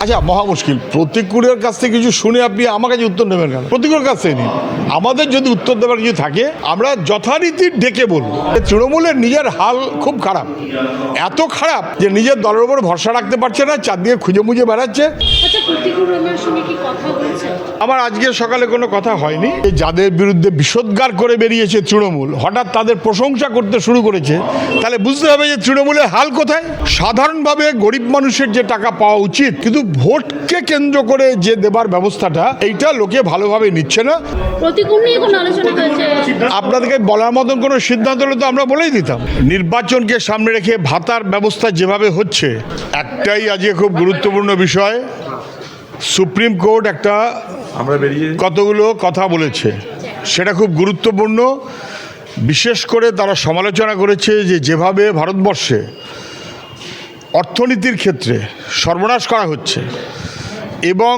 আচ্ছা, মহা মুশকিল। প্রতিকূলের কাছ থেকে কিছু শুনে আপনি আমার কাছে উত্তর নেবেন কেন? প্রতিকূলের কাছ থেকে নিন। আমাদের যদি উত্তর দেওয়ার কিছু থাকে আমরা যথারীতি ডেকে বলবো। তৃণমূলের নিজের হাল খুব খারাপ, এত খারাপ যে নিজের দলের উপর ভরসা রাখতে পারছে না, চারদিকে খুঁজে মুজে বেড়াচ্ছে। আমার আজকে সকালে কোনো কথা হয়নি। যাদের বিরুদ্ধে বিষোদ্গার করে বেরিয়েছে তৃণমূল, হঠাৎ তাদের প্রশংসা করতে শুরু করেছে, তাহলে বুঝতে হবে যে তৃণমূলের হাল কোথায়। সাধারণভাবে গরিব মানুষের যে টাকা পাওয়া উচিত, কিন্তু ভোটকে কেন্দ্র করে যে দেবার ব্যবস্থাটা, এইটা লোকে ভালোভাবে নিচ্ছে না। আপনাদেরকে বলার মতন কোনো সিদ্ধান্ত হলে তো আমরা বলেই দিতাম। নির্বাচনকে সামনে রেখে ভাতার ব্যবস্থা যেভাবে হচ্ছে, একটাই আজকে খুব গুরুত্বপূর্ণ বিষয়। সুপ্রিম কোর্ট একটা কতগুলো কথা বলেছে, সেটা খুব গুরুত্বপূর্ণ। বিশেষ করে তারা সমালোচনা করেছে যে যেভাবে ভারতবর্ষে অর্থনীতির ক্ষেত্রে সর্বনাশ করা হচ্ছে এবং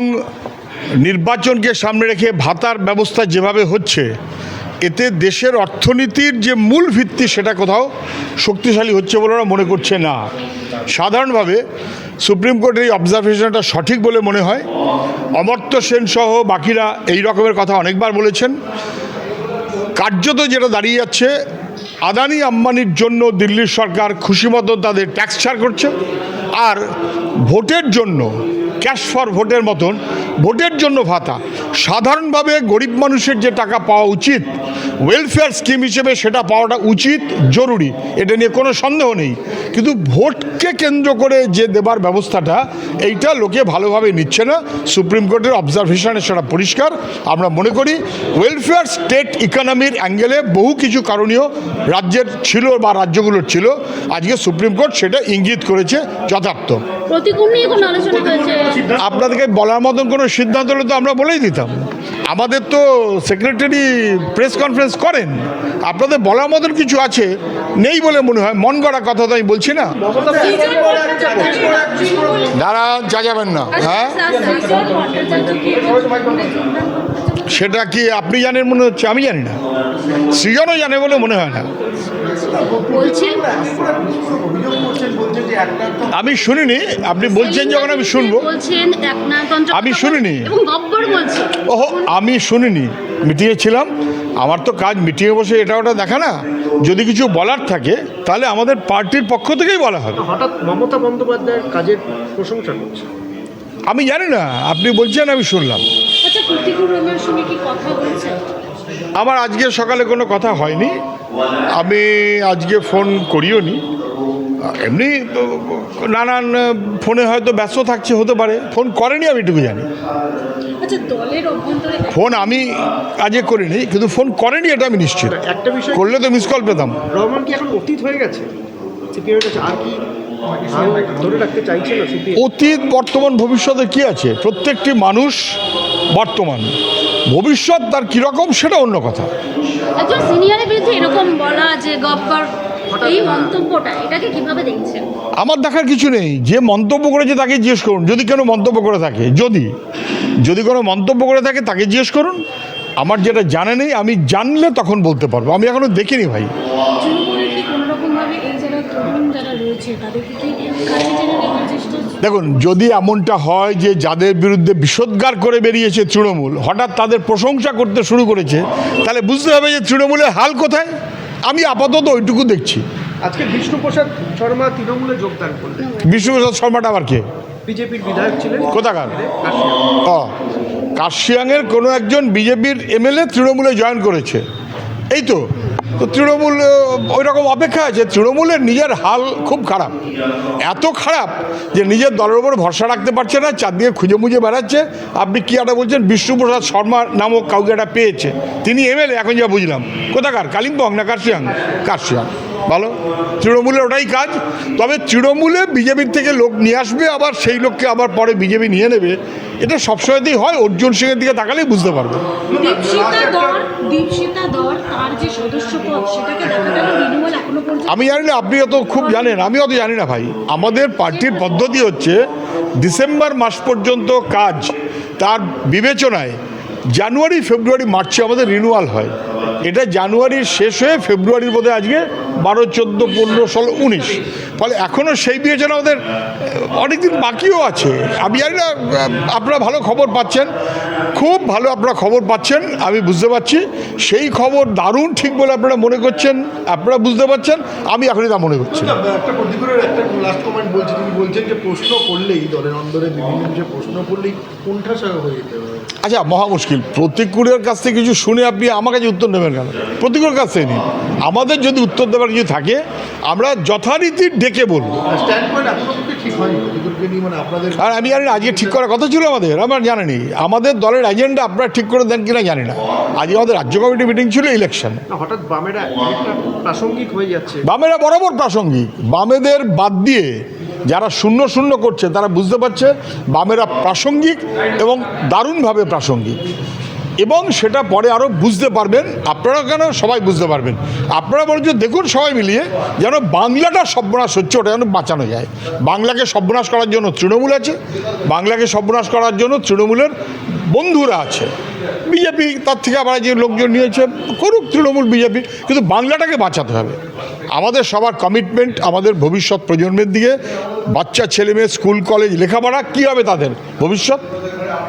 নির্বাচনকে সামনে রেখে ভাতার ব্যবস্থা যেভাবে হচ্ছে, এতে দেশের অর্থনীতির যে মূল ভিত্তি সেটা কোথাও শক্তিশালী হচ্ছে বলে ওরা মনে করছে না। সাধারণভাবে সুপ্রিম কোর্টের এই অবজারভেশনটা সঠিক বলে মনে হয়। অমর্ত্য সেন সহ বাকিরা এই রকমের কথা অনেকবার বলেছেন। কার্যত যেটা দাঁড়িয়ে যাচ্ছে, আদানি আম্বানির জন্য দিল্লির সরকার খুশি মতো তাদের ট্যাক্স ছাড় করছে, আর ভোটের জন্য ক্যাশ ফর ভোটের মতন ভোটের জন্য ভাতা। সাধারণভাবে গরিব মানুষের যে টাকা পাওয়া উচিত ওয়েলফেয়ার স্কিম হিসেবে, সেটা পাওয়াটা উচিত, জরুরি, এটা নিয়ে কোনো সন্দেহ নেই। কিন্তু ভোটকে কেন্দ্র করে যে দেবার ব্যবস্থাটা, এইটা লোকে ভালোভাবে নিচ্ছে না। সুপ্রিম কোর্টের অবজারভেশনে সেটা পরিষ্কার। আমরা মনে করি ওয়েলফেয়ার স্টেট ইকোনমির অ্যাঙ্গেলে বহু কিছু করণীয় রাজ্যের ছিল বা রাজ্যগুলোর ছিল। আজকে সুপ্রিম কোর্ট সেটা ইঙ্গিত করেছে যথার্থ। আপনাদেরকে বলার মতন কোনো সিদ্ধান্ত হলে তো আমরা বলেই দিতাম। আমাদের তো সেক্রেটারি প্রেস কনফারেন্স করেন। আপনাদের বলার মতন কিছু আছে নেই বলে মনে হয়। মন গড়া কথা তো আমি বলছি না। যারা যা যাবেন না, হ্যাঁ সেটা কি আপনি জানেন মনে হচ্ছে? আমি জানি না, সৃজনও জানে বলে মনে হয় না। আমি শুনিনি, আপনি বলছেন যখন আমি শুনবো। আমি শুনিনি, ওহো আমি শুনিনি, মিটিংয়ে ছিলাম। আমার তো কাজ মিটিংয়ে বসে এটা ওটা দেখা না। যদি কিছু বলার থাকে তাহলে আমাদের পার্টির পক্ষ থেকেই বলা হবে। হঠাৎ মমতা বন্দ্যোপাধ্যায়ের কাজের প্রশংসা করছে। আমি জানি না, আপনি বলছেন আমি শুনলাম। আমার আজকে সকালে কোনো কথা হয়নি। আমি আজকে ফোন করিও নি। এমনি নানান ফোনে হয়তো ব্যস্ত থাকছে, হতে পারে। ফোন করেনি, আমি এটুকু জানি। ফোন আমি আজকে করিনি, কিন্তু ফোন করেনি এটা আমি নিশ্চিত। একটা বিষয়, করলে তো মিস কল পেতাম। রহমান কি এখন অতীত হয়ে গেছে? আর কি ধরে রাখতে চাইছে না? অতীত, বর্তমান, ভবিষ্যতে কি আছে? প্রত্যেকটি মানুষ বর্তমান, ভবিষ্যৎ তার কীরকম সেটা অন্য কথা। একজন সিনিয়রের বিরুদ্ধে এরকম বলা যে গব্বর, এই মন্তব্যটা, এটাকে কিভাবে দেখছেন? আমার দেখার কিছু নেই। যে মন্তব্য করেছে তাকে জিজ্ঞেস করুন, যদি কেন মন্তব্য করে থাকে। যদি কোনো মন্তব্য করে থাকে তাকে জিজ্ঞেস করুন। আমার যেটা জানা নেই, আমি জানলে তখন বলতে পারবো। আমি এখনো দেখিনি ভাই। দেখুন, যদি এমনটা হয় যে যাদের বিরুদ্ধে বিষোদ্গার করে বেরিয়েছে তৃণমূল, হঠাৎ তাদের প্রশংসা করতে শুরু করেছে, তাহলে বুঝতে হবে যে তৃণমূলের হাল কোথায়। আমি আপাতত ওইটুকু দেখছি। আজকে বিষ্ণুপ্রসাদ শর্মা তৃণমূলে যোগদান করলেন। বিষ্ণুপ্রসাদ শর্মাটা আবার কে? বিজেপির বিধায়ক ছিলেন। কোথাকার? কার্শিয়াংয়ের কোনো একজন বিজেপির এমএলএ তৃণমূলে জয়েন করেছে, এই তো। তৃণমূল ওই রকম অপেক্ষা আছে। তৃণমূলের নিজের হাল খুব খারাপ, এত খারাপ যে নিজের দলের উপর ভরসা রাখতে পারছে না, চারদিকে খুঁজে মুজে বেড়াচ্ছে। আপনি কি একটা বলছেন? বিষ্ণুপ্রসাদ শর্মা নামক কাউকে একটা পেয়েছে, তিনি এমএলএ। এখন যা বুঝলাম, কোথাকার? কালিম্পং না কার্শিয়াং? কার্শিয়াং। ভালো, তৃণমূলের ওটাই কাজ। তবে তৃণমূলে বিজেপির থেকে লোক নিয়ে আসবে, আবার সেই লোককে আবার পরে বিজেপি নিয়ে নেবে, এটা সবসময়তেই হয়। অর্জুন সিংয়ের দিকে তাকালেই বুঝতে পারবে। আমি জানি না, আপনি অত খুব জানেন, আমি অত জানি না ভাই। আমাদের পার্টির পদ্ধতি হচ্ছে ডিসেম্বর মাস পর্যন্ত কাজ, তার বিবেচনায় জানুয়ারি, ফেব্রুয়ারি, মার্চে আমাদের রিনিউয়াল হয়। এটা জানুয়ারির শেষ হয়ে ফেব্রুয়ারির মধ্যে আজকে 12, 14, 15, 16, 19, ফলে এখনও সেই বিবেচনা আমাদের অনেকদিন বাকিও আছে। আমি জানি না আপনারা ভালো খবর পাচ্ছেন, খুব ভালো আপনারা খবর পাচ্ছেন, আমি বুঝতে পারছি। সেই খবর দারুণ ঠিক বলে আপনারা মনে করছেন, আপনারা বুঝতে পারছেন, আমি এখনই তা মনে করছি। একটা প্রতিকূলের একটা লাস্ট কমেন্ট বলছি, তিনি বলছেন যে প্রশ্ন করলেই দলের অন্দরে বিভিন্ন বিষয়ে প্রশ্ন করলেই কোণঠাসা হয়ে যেতে হবে। আচ্ছা, মহা মুশকিল। প্রতিকূলের কাছ থেকে কিছু শুনে আপনি আমার কাছে উত্তর নেবেন কেন? প্রতিকূলের কাছ থেকে নিন। আমাদের যদি উত্তর দেওয়ার কিছু থাকে আমরা যথারীতি ডেকে বলবো। স্ট্যান্ড পয়েন্ট এখনো অব্দি ঠিক হয়নি প্রতিকূলকে নিয়ে, মানে আপনাদের। আর আমি জানি না আজকে ঠিক করার কথা ছিল আমাদের, আমার জানেনি। আমাদের দলের এজেন্ডা আপনারা ঠিক করে দেন কিনা জানি না। আজকে আমাদের রাজ্য কমিটি মিটিং ছিল ইলেকশন। হঠাৎ বামেরা একটা প্রাসঙ্গিক হয়ে যাচ্ছে। বামেরা বরাবর প্রাসঙ্গিক। বামেদের বাদ দিয়ে যারা 0-0 করছে তারা বুঝতে পারছে বামেরা প্রাসঙ্গিক এবং দারুণভাবে প্রাসঙ্গিক, এবং সেটা পরে আরও বুঝতে পারবেন আপনারা, কেন সবাই বুঝতে পারবেন। আপনারা বলছেন দেখুন সবাই মিলিয়ে যেন বাংলাটা সর্বনাশ হচ্ছে ওটা যেন বাঁচানো যায়। বাংলাকে সর্বনাশ করার জন্য তৃণমূল আছে, বাংলাকে সর্বনাশ করার জন্য তৃণমূলের বন্ধুরা আছে, বিজেপি তার থেকে আবার যে লোকজন নিয়েছে করুক তৃণমূল বিজেপি, কিন্তু বাংলাটাকে বাঁচাতে হবে। আমাদের সবার কমিটমেন্ট আমাদের ভবিষ্যৎ প্রজন্মের দিকে। বাচ্চা ছেলেমেয়ে স্কুল কলেজ লেখাপড়া কী হবে তাদের ভবিষ্যৎ,